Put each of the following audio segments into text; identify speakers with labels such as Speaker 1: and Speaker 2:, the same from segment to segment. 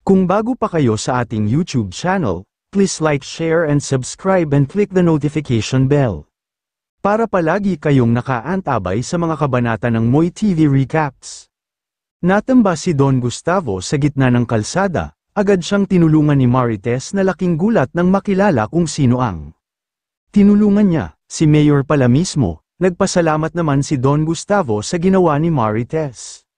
Speaker 1: Kung bago pa kayo sa ating YouTube channel, please like, share and subscribe and click the notification bell. Para palagi kayong nakaantabay sa mga kabanata ng Moy TV Recaps. Natamba si Don Gustavo sa gitna ng kalsada, agad siyang tinulungan ni Marites na laking gulat nang makilala kung sino ang tinulungan niya, si Mayor pala mismo. Nagpasalamat naman si Don Gustavo sa ginawa ni Marites.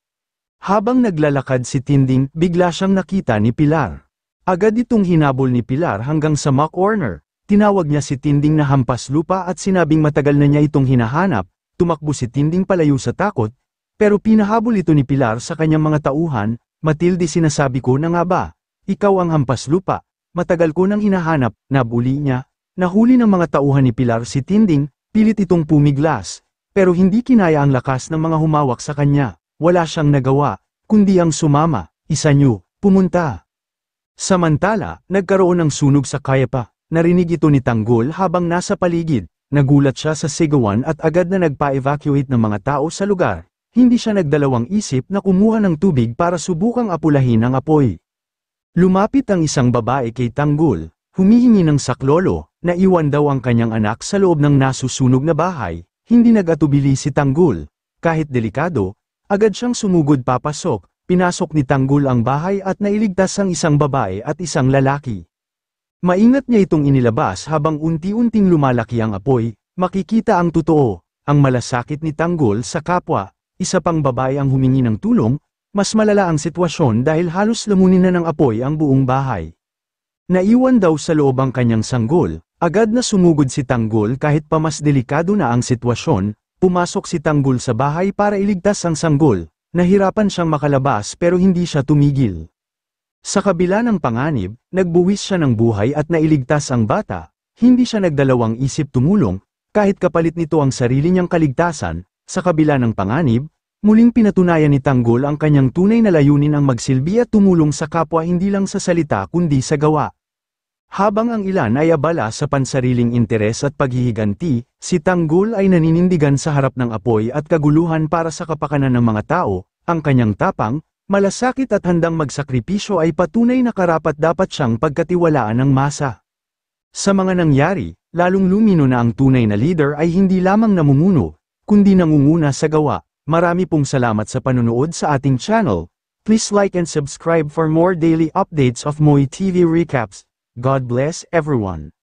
Speaker 1: Habang naglalakad si Tinding, bigla siyang nakita ni Pilar. Agad itong hinabol ni Pilar hanggang sa corner. Tinawag niya si Tinding na hampas lupa at sinabing matagal na niya itong hinahanap. Tumakbo si Tinding palayo sa takot, pero pinahabol ito ni Pilar sa kanyang mga tauhan. Matilde, sinasabi ko na nga ba, ikaw ang hampas lupa, matagal ko nang hinahanap. Nabuli niya. Nahuli ng mga tauhan ni Pilar si Tinding, pilit itong pumiglas, pero hindi kinaya ang lakas ng mga humawak sa kanya. Wala siyang nagawa, kundi ang sumama. Isa niyo, pumunta. Samantala, nagkaroon ng sunog sa Kayapa. Narinig ito ni Tanggol habang nasa paligid. Nagulat siya sa sigawan at agad na nagpa-evacuate ng mga tao sa lugar. Hindi siya nagdalawang isip na kumuha ng tubig para subukang apulahin ang apoy. Lumapit ang isang babae kay Tanggol, humihingi ng saklolo. Naiwan daw ang kanyang anak sa loob ng nasusunog na bahay. Hindi nag-atubili si Tanggol. Kahit delikado, agad siyang sumugod papasok. Pinasok ni Tanggol ang bahay at nailigtas ang isang babae at isang lalaki. Maingat niya itong inilabas habang unti-unting lumalaki ang apoy. Makikita ang totoo, ang malasakit ni Tanggol sa kapwa. Isa pang babae ang humingi ng tulong. Mas malala ang sitwasyon dahil halos lamunin na ng apoy ang buong bahay. Naiwan daw sa loob ang kanyang sanggol. Agad na sumugod si Tanggol kahit pa mas delikado na ang sitwasyon. Pumasok si Tanggol sa bahay para iligtas ang sanggol. Nahirapan siyang makalabas pero hindi siya tumigil. Sa kabila ng panganib, nagbuwis siya ng buhay at nailigtas ang bata. Hindi siya nagdalawang isip tumulong, kahit kapalit nito ang sarili niyang kaligtasan. Sa kabila ng panganib, muling pinatunayan ni Tanggol ang kanyang tunay na layunin ang magsilbi at tumulong sa kapwa, hindi lang sa salita kundi sa gawa. Habang ang ilan ay abala sa pansariling interes at paghihiganti, si Tanggol ay naninindigan sa harap ng apoy at kaguluhan para sa kapakanan ng mga tao. Ang kanyang tapang, malasakit at handang magsakripisyo ay patunay na karapat-dapat siyang pagkatiwalaan ng masa. Sa mga nangyari, lalong lumino na ang tunay na leader ay hindi lamang namumuno, kundi nangunguna sa gawa. Marami pong salamat sa panunood sa ating channel. Please like and subscribe for more daily updates of Moy TV Recaps. God bless everyone.